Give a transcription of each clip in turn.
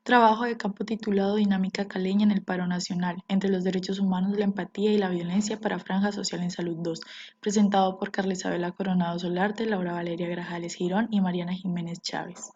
Trabajo de campo titulado Dinámica caleña en el paro nacional, entre los derechos humanos, la empatía y la violencia para Franja Social en Salud 2, presentado por Carla Isabela Coronado Solarte, Laura Valeria Grajales Girón y Mariana Jiménez Chávez.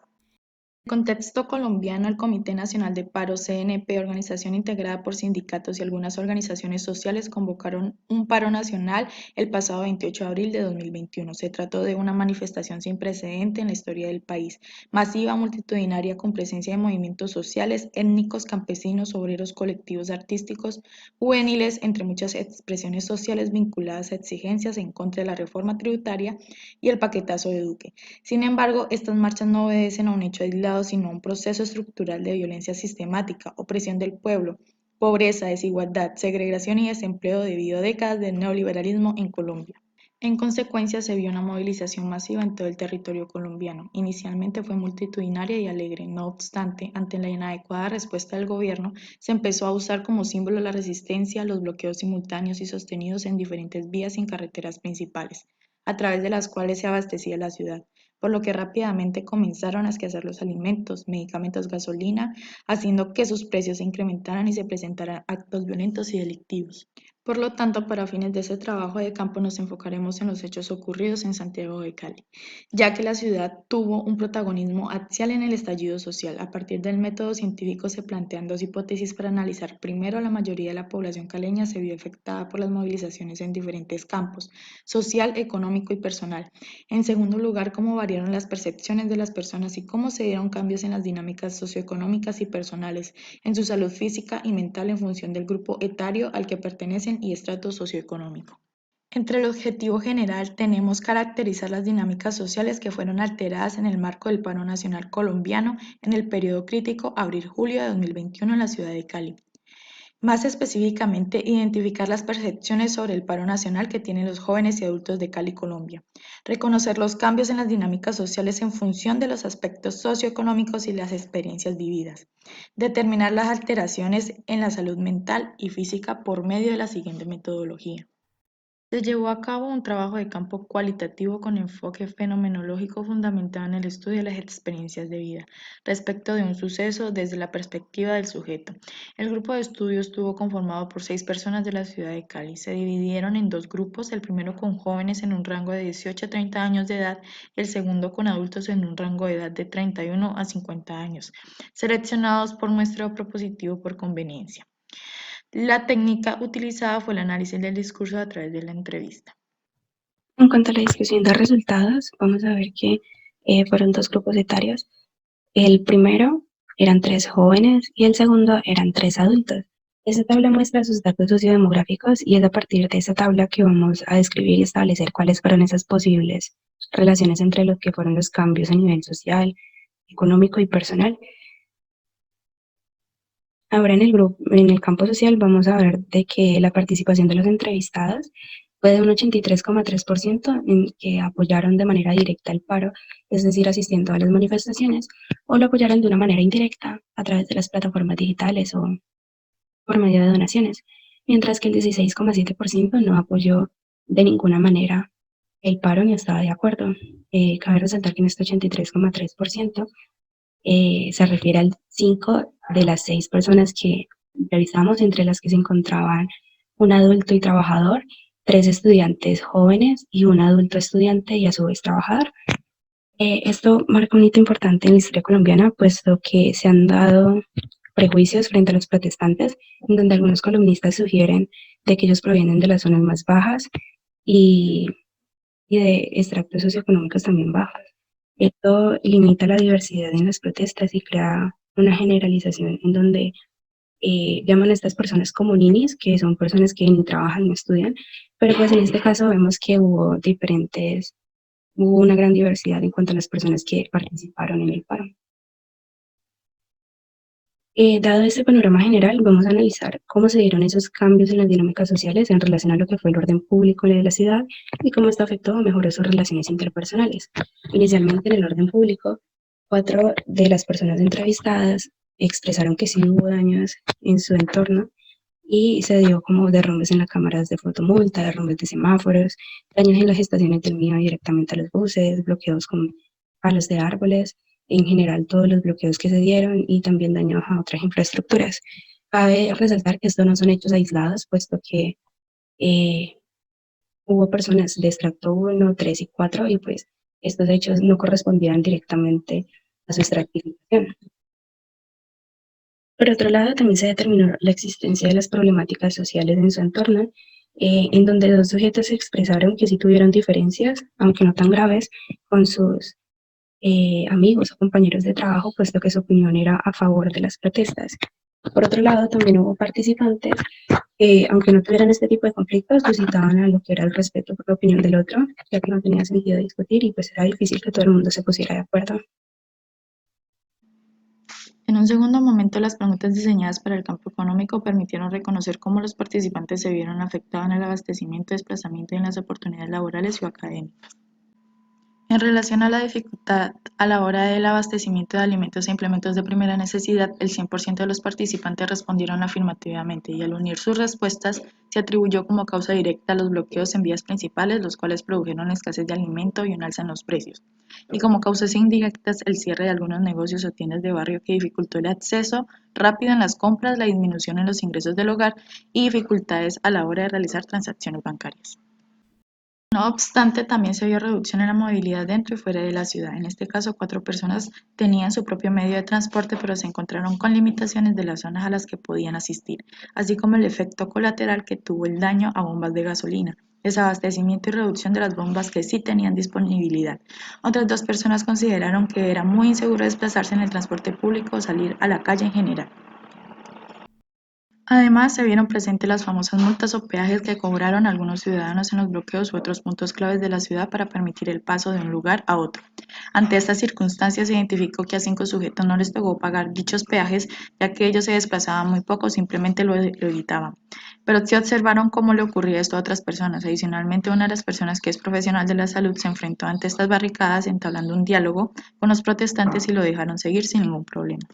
En contexto colombiano, el Comité Nacional de Paro, CNP, organización integrada por sindicatos y algunas organizaciones sociales, convocaron un paro nacional el pasado 28 de abril de 2021. Se trató de una manifestación sin precedente en la historia del país, masiva, multitudinaria, con presencia de movimientos sociales, étnicos, campesinos, obreros, colectivos artísticos, juveniles, entre muchas expresiones sociales vinculadas a exigencias en contra de la reforma tributaria y el paquetazo de Duque. Sin embargo, estas marchas no obedecen a un hecho aislado, sino a un proceso estructural de violencia sistemática, opresión del pueblo, pobreza, desigualdad, segregación y desempleo debido a décadas de neoliberalismo en Colombia. En consecuencia, se vio una movilización masiva en todo el territorio colombiano. Inicialmente fue multitudinaria y alegre. No obstante, ante la inadecuada respuesta del gobierno, se empezó a usar como símbolo de la resistencia los bloqueos simultáneos y sostenidos en diferentes vías y en carreteras principales, a través de las cuales se abastecía la ciudad, por lo que rápidamente comenzaron a escasear los alimentos, medicamentos, gasolina, haciendo que sus precios se incrementaran y se presentaran actos violentos y delictivos. Por lo tanto, para fines de ese trabajo de campo nos enfocaremos en los hechos ocurridos en Santiago de Cali, ya que la ciudad tuvo un protagonismo axial en el estallido social. A partir del método científico se plantean dos hipótesis para analizar. Primero, la mayoría de la población caleña se vio afectada por las movilizaciones en diferentes campos, social, económico y personal. En segundo lugar, cómo variaron las percepciones de las personas y cómo se dieron cambios en las dinámicas socioeconómicas y personales, en su salud física y mental en función del grupo etario al que pertenecen y estrato socioeconómico. Entre el objetivo general tenemos caracterizar las dinámicas sociales que fueron alteradas en el marco del paro nacional colombiano en el periodo crítico abril-julio de 2021 en la ciudad de Cali. Más específicamente, identificar las percepciones sobre el paro nacional que tienen los jóvenes y adultos de Cali, Colombia. Reconocer los cambios en las dinámicas sociales en función de los aspectos socioeconómicos y las experiencias vividas. Determinar las alteraciones en la salud mental y física por medio de la siguiente metodología. Se llevó a cabo un trabajo de campo cualitativo con enfoque fenomenológico fundamentado en el estudio de las experiencias de vida respecto de un suceso desde la perspectiva del sujeto. El grupo de estudio estuvo conformado por 6 personas de la ciudad de Cali. Se dividieron en dos grupos, el primero con jóvenes en un rango de 18 a 30 años de edad y el segundo con adultos en un rango de edad de 31 a 50 años, seleccionados por muestreo propositivo por conveniencia. La técnica utilizada fue el análisis del discurso a través de la entrevista. En cuanto a la discusión de resultados, vamos a ver que fueron dos grupos etarios. El primero eran 3 jóvenes y el segundo eran 3 adultos. Esta tabla muestra sus datos sociodemográficos y es a partir de esa tabla que vamos a describir y establecer cuáles fueron esas posibles relaciones entre lo que fueron los cambios a nivel social, económico y personal. Ahora en el campo social vamos a ver de que la participación de los entrevistados fue de un 83,3% en que apoyaron de manera directa el paro, es decir, asistiendo a las manifestaciones, o lo apoyaron de una manera indirecta a través de las plataformas digitales o por medio de donaciones, mientras que el 16,7% no apoyó de ninguna manera el paro ni estaba de acuerdo. Cabe resaltar que en este 83,3% se refiere al 5 de las 6 personas que entrevistamos, entre las que se encontraban un adulto y trabajador, 3 estudiantes jóvenes y un adulto estudiante y a su vez trabajador. Esto marca un hito importante en la historia colombiana, puesto que se han dado prejuicios frente a los protestantes, en donde algunos columnistas sugieren de que ellos provienen de las zonas más bajas y, y de estratos socioeconómicos también bajos. Esto limita la diversidad en las protestas y crea una generalización en donde llaman a estas personas como ninis, que son personas que ni trabajan ni estudian, pero pues en este caso vemos que hubo una gran diversidad en cuanto a las personas que participaron en el paro. Dado este panorama general, vamos a analizar cómo se dieron esos cambios en las dinámicas sociales en relación a lo que fue el orden público de la ciudad y cómo esto afectó o mejoró sus relaciones interpersonales. Inicialmente, en el orden público, 4 de las personas entrevistadas expresaron que sí hubo daños en su entorno y se dio como derrumbes en las cámaras de fotomulta, derrumbes de semáforos, daños en las estaciones del MIO directamente a los buses, bloqueos con palos de árboles, en general todos los bloqueos que se dieron y también daños a otras infraestructuras. Cabe resaltar que estos no son hechos aislados, puesto que eh, hubo personas de estrato 1, 3 y 4 y pues estos hechos no correspondían directamente a su estratificación. Por otro lado, también se determinó la existencia de las problemáticas sociales en su entorno, en donde dos sujetos expresaron que sí tuvieron diferencias, aunque no tan graves, con sus amigos o compañeros de trabajo, puesto que su opinión era a favor de las protestas. Por otro lado, también hubo participantes que, aunque no tuvieran este tipo de conflictos, suscitaban a lo que era el respeto por la opinión del otro, ya que no tenía sentido discutir y pues era difícil que todo el mundo se pusiera de acuerdo. En un segundo momento, las preguntas diseñadas para el campo económico permitieron reconocer cómo los participantes se vieron afectados en el abastecimiento, desplazamiento y en las oportunidades laborales o académicas. En relación a la dificultad a la hora del abastecimiento de alimentos e implementos de primera necesidad, el 100% de los participantes respondieron afirmativamente y al unir sus respuestas se atribuyó como causa directa los bloqueos en vías principales, los cuales produjeron la escasez de alimento y un alza en los precios, y como causas indirectas el cierre de algunos negocios o tiendas de barrio que dificultó el acceso rápido en las compras, la disminución en los ingresos del hogar y dificultades a la hora de realizar transacciones bancarias. No obstante, también se vio reducción en la movilidad dentro y fuera de la ciudad. En este caso, 4 personas tenían su propio medio de transporte, pero se encontraron con limitaciones de las zonas a las que podían asistir, así como el efecto colateral que tuvo el daño a bombas de gasolina, desabastecimiento y reducción de las bombas que sí tenían disponibilidad. Otras 2 personas consideraron que era muy inseguro desplazarse en el transporte público o salir a la calle en general. Además, se vieron presentes las famosas multas o peajes que cobraron algunos ciudadanos en los bloqueos u otros puntos claves de la ciudad para permitir el paso de un lugar a otro. Ante estas circunstancias, se identificó que a 5 sujetos no les tocó pagar dichos peajes, ya que ellos se desplazaban muy poco o simplemente lo evitaban. Pero sí observaron cómo le ocurría esto a otras personas. Adicionalmente, una de las personas que es profesional de la salud se enfrentó ante estas barricadas entablando un diálogo con los protestantes y lo dejaron seguir sin ningún problema.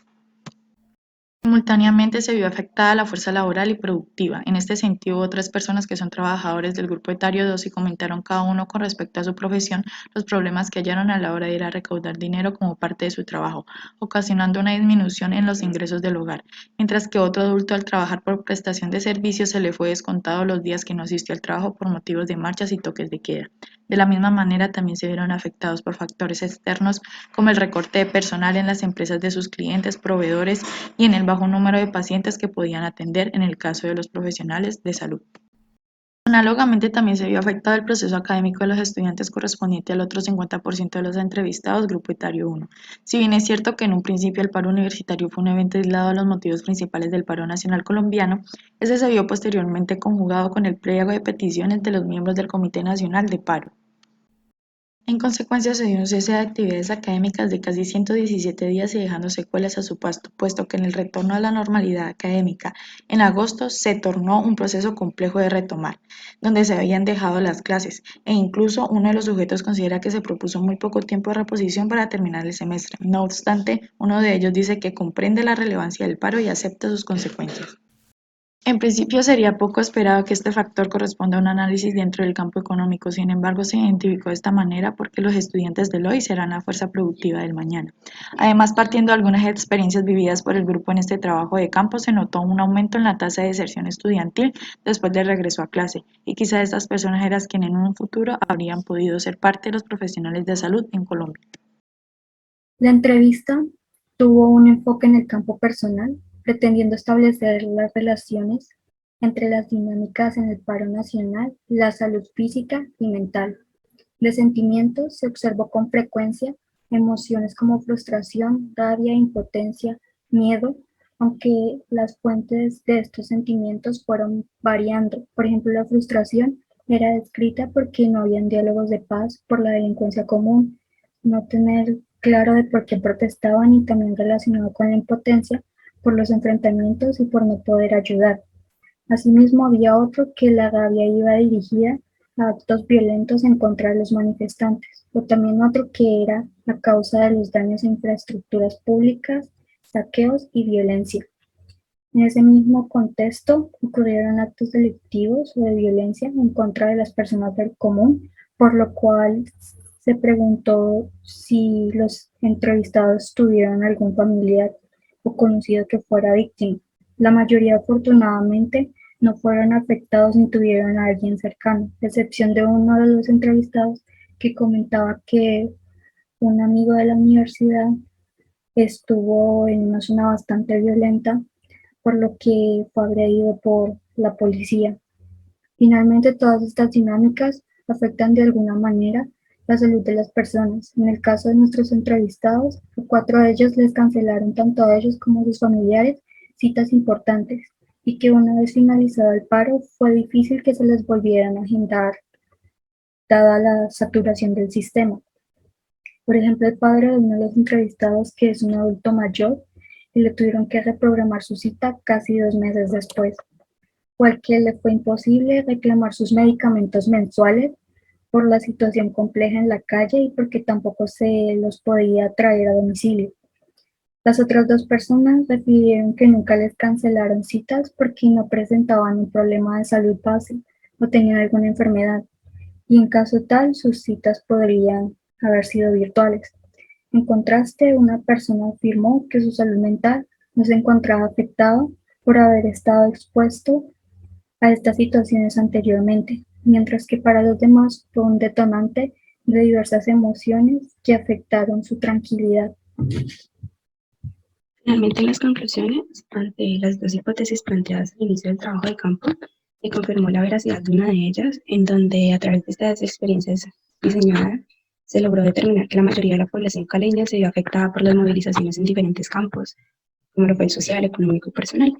Simultáneamente se vio afectada la fuerza laboral y productiva. En este sentido, otras personas que son trabajadores del grupo etario 2 y comentaron cada uno con respecto a su profesión los problemas que hallaron a la hora de ir a recaudar dinero como parte de su trabajo, ocasionando una disminución en los ingresos del hogar, mientras que otro adulto al trabajar por prestación de servicios se le fue descontado los días que no asistió al trabajo por motivos de marchas y toques de queda. De la misma manera, también se vieron afectados por factores externos como el recorte de personal en las empresas de sus clientes, proveedores y en el bajo número de pacientes que podían atender en el caso de los profesionales de salud. Análogamente, también se vio afectado el proceso académico de los estudiantes correspondiente al otro 50% de los entrevistados, grupo etario 1. Si bien es cierto que en un principio el paro universitario fue un evento aislado de los motivos principales del paro nacional colombiano, ese se vio posteriormente conjugado con el pliego de peticiones de los miembros del Comité Nacional de Paro. En consecuencia, se dio un cese de actividades académicas de casi 117 días y dejando secuelas a su paso, puesto que en el retorno a la normalidad académica en agosto se tornó un proceso complejo de retomar, donde se habían dejado las clases, e incluso uno de los sujetos considera que se propuso muy poco tiempo de reposición para terminar el semestre. No obstante, uno de ellos dice que comprende la relevancia del paro y acepta sus consecuencias. En principio sería poco esperado que este factor corresponda a un análisis dentro del campo económico, sin embargo se identificó de esta manera porque los estudiantes del hoy serán la fuerza productiva del mañana. Además, partiendo de algunas experiencias vividas por el grupo en este trabajo de campo, se notó un aumento en la tasa de deserción estudiantil después del regreso a clase, y quizá estas personas eran quienes en un futuro habrían podido ser parte de los profesionales de salud en Colombia. La entrevista tuvo un enfoque en el campo personal, pretendiendo establecer las relaciones entre las dinámicas en el paro nacional, la salud física y mental. De sentimientos se observó con frecuencia emociones como frustración, rabia, impotencia, miedo, aunque las fuentes de estos sentimientos fueron variando. Por ejemplo, la frustración era descrita porque no habían diálogos de paz por la delincuencia común, no tener claro de por qué protestaban y también relacionado con la impotencia por los enfrentamientos y por no poder ayudar. Asimismo, había otro que la rabia iba dirigida a actos violentos en contra de los manifestantes, o también otro que era a causa de los daños a infraestructuras públicas, saqueos y violencia. En ese mismo contexto ocurrieron actos delictivos o de violencia en contra de las personas del común, por lo cual se preguntó si los entrevistados tuvieron algún familiar o conocido que fuera víctima. La mayoría, afortunadamente, no fueron afectados ni tuvieron a alguien cercano, a excepción de uno de los entrevistados que comentaba que un amigo de la universidad estuvo en una zona bastante violenta, por lo que fue agredido por la policía. Finalmente, todas estas dinámicas afectan de alguna manera la salud de las personas. En el caso de nuestros entrevistados, a 4 de ellos les cancelaron tanto a ellos como a sus familiares citas importantes y que una vez finalizado el paro fue difícil que se les volvieran a agendar dada la saturación del sistema. Por ejemplo, el padre de uno de los entrevistados, que es un adulto mayor, y le tuvieron que reprogramar su cita casi 2 meses después, porque le fue imposible reclamar sus medicamentos mensuales por la situación compleja en la calle y porque tampoco se los podía traer a domicilio. Las otras 2 personas refirieron que nunca les cancelaron citas porque no presentaban un problema de salud base o tenían alguna enfermedad, y en caso tal, sus citas podrían haber sido virtuales. En contraste, una persona afirmó que su salud mental no se encontraba afectada por haber estado expuesto a estas situaciones anteriormente, mientras que para los demás fue un detonante de diversas emociones que afectaron su tranquilidad. Finalmente, en las conclusiones, ante las dos hipótesis planteadas al inicio del trabajo de campo, se confirmó la veracidad de una de ellas, en donde a través de estas experiencias diseñadas, se logró determinar que la mayoría de la población caleña se vio afectada por las movilizaciones en diferentes campos, como lo fue el social, económico y personal.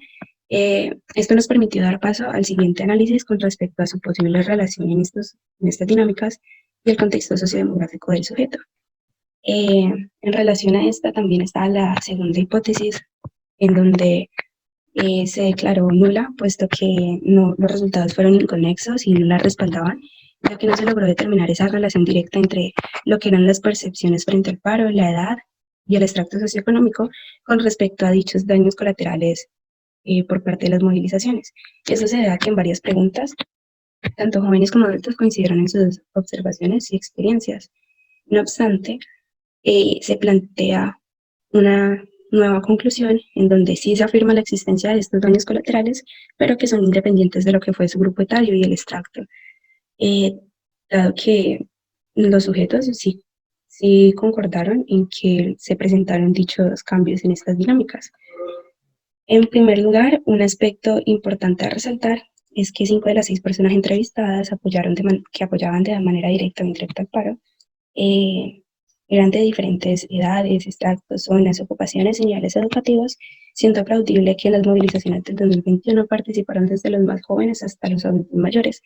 Esto nos permitió dar paso al siguiente análisis con respecto a su posible relación en estas dinámicas y el contexto sociodemográfico del sujeto. En relación a esta también está la segunda hipótesis, en donde se declaró nula, puesto que los resultados fueron inconexos y no la respaldaban, ya que no se logró determinar esa relación directa entre lo que eran las percepciones frente al paro, la edad y el extracto socioeconómico con respecto a dichos daños colaterales por parte de las movilizaciones. Eso se da que en varias preguntas, tanto jóvenes como adultos coincidieron en sus observaciones y experiencias. No obstante, se plantea una nueva conclusión en donde sí se afirma la existencia de estos daños colaterales, pero que son independientes de lo que fue su grupo etario y el extracto, dado que los sujetos sí concordaron en que se presentaron dichos cambios en estas dinámicas. En primer lugar, un aspecto importante a resaltar es que 5 de las 6 personas entrevistadas que apoyaban de manera directa o indirecta al paro, eran de diferentes edades, estratos, zonas, ocupaciones y niveles educativos, siendo aplaudible que en las movilizaciones del 2021 participaron desde los más jóvenes hasta los adultos mayores.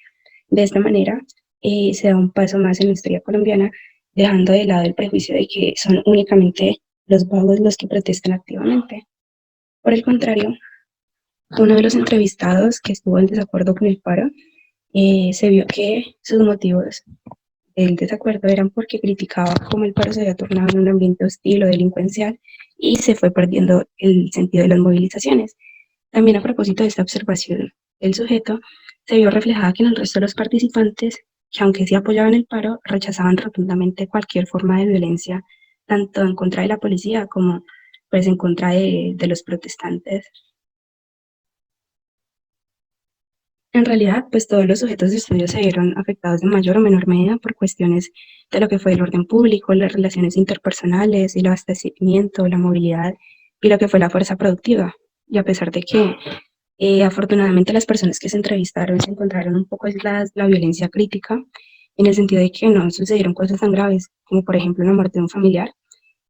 De esta manera, se da un paso más en la historia colombiana, dejando de lado el prejuicio de que son únicamente los vagos los que protestan activamente. Por el contrario, uno de los entrevistados que estuvo en desacuerdo con el paro, se vio que sus motivos del desacuerdo eran porque criticaba cómo el paro se había tornado en un ambiente hostil o delincuencial y se fue perdiendo el sentido de las movilizaciones. También a propósito de esta observación del sujeto, se vio reflejada que en el resto de los participantes, que aunque sí apoyaban el paro, rechazaban rotundamente cualquier forma de violencia, tanto en contra de la policía como pues en contra de los protestantes. En realidad, pues todos los sujetos de estudio se vieron afectados en mayor o menor medida por cuestiones de lo que fue el orden público, las relaciones interpersonales, el abastecimiento, la movilidad y lo que fue la fuerza productiva. Y a pesar de que afortunadamente las personas que se entrevistaron se encontraron un poco aisladas de la violencia crítica, en el sentido de que no sucedieron cosas tan graves como por ejemplo la muerte de un familiar,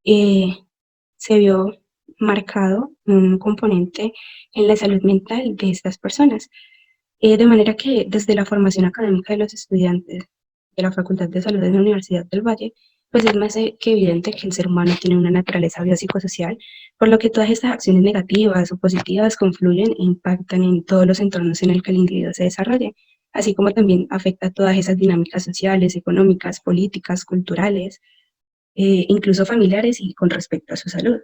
se vio marcado un componente en la salud mental de estas personas. De manera que desde la formación académica de los estudiantes de la Facultad de Salud de la Universidad del Valle, pues es más que evidente que el ser humano tiene una naturaleza biopsicosocial, por lo que todas estas acciones negativas o positivas confluyen e impactan en todos los entornos en el que el individuo se desarrolle, así como también afecta a todas esas dinámicas sociales, económicas, políticas, culturales, incluso familiares y con respecto a su salud.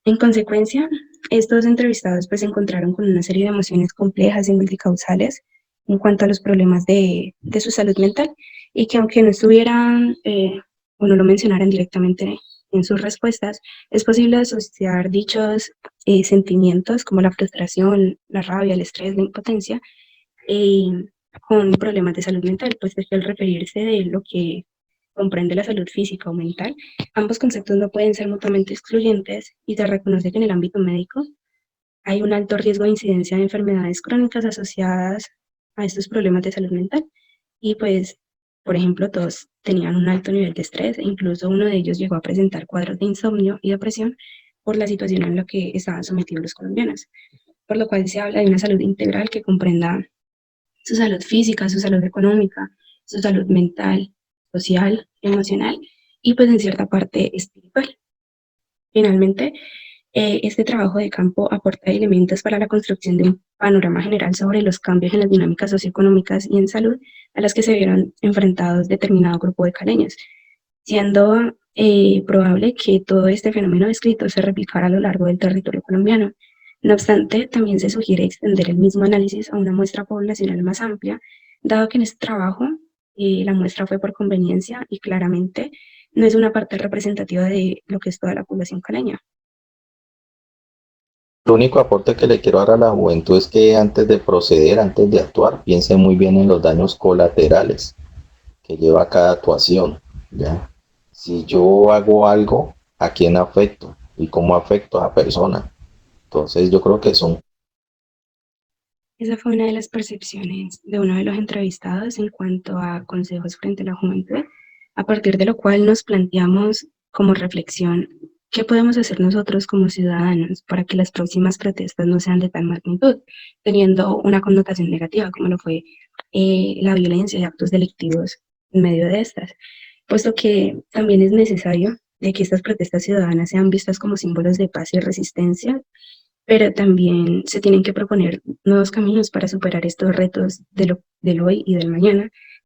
En consecuencia, estos entrevistados pues se encontraron con una serie de emociones complejas y multicausales en cuanto a los problemas de su salud mental y que aunque no estuvieran o no lo mencionaran directamente en sus respuestas, es posible asociar dichos sentimientos como la frustración, la rabia, el estrés, la impotencia, eh, con problemas de salud mental, pues es que al referirse de lo que comprende la salud física o mental, ambos conceptos no pueden ser mutuamente excluyentes y se reconoce que en el ámbito médico hay un alto riesgo de incidencia de enfermedades crónicas asociadas a estos problemas de salud mental. Y pues, por ejemplo, todos tenían un alto nivel de estrés e incluso uno de ellos llegó a presentar cuadros de insomnio y depresión por la situación en la que estaban sometidos los colombianos. Por lo cual se habla de una salud integral que comprenda su salud física, su salud económica, su salud mental, social, emocional y pues en cierta parte espiritual. Finalmente, este trabajo de campo aporta elementos para la construcción de un panorama general sobre los cambios en las dinámicas socioeconómicas y en salud a las que se vieron enfrentados determinado grupo de caleños, siendo probable que todo este fenómeno descrito se replicara a lo largo del territorio colombiano. No obstante, también se sugiere extender el mismo análisis a una muestra poblacional más amplia, dado que en este trabajo la muestra fue por conveniencia y claramente no es una parte representativa de lo que es toda la población caleña. El único aporte que le quiero dar a la juventud es que antes de proceder, antes de actuar, piense muy bien en los daños colaterales que lleva cada actuación, ¿ya? Si yo hago algo, ¿a quién afecto? ¿Y cómo afecto a la persona? Entonces yo creo que son. Esa fue una de las percepciones de uno de los entrevistados en cuanto a consejos frente a la juventud, a partir de lo cual nos planteamos como reflexión qué podemos hacer nosotros como ciudadanos para que las próximas protestas no sean de tal magnitud, teniendo una connotación negativa como lo fue la violencia y actos delictivos en medio de estas, puesto que también es necesario de que estas protestas ciudadanas sean vistas como símbolos de paz y resistencia, pero también se tienen que proponer nuevos caminos para superar estos retos del hoy y del mañana,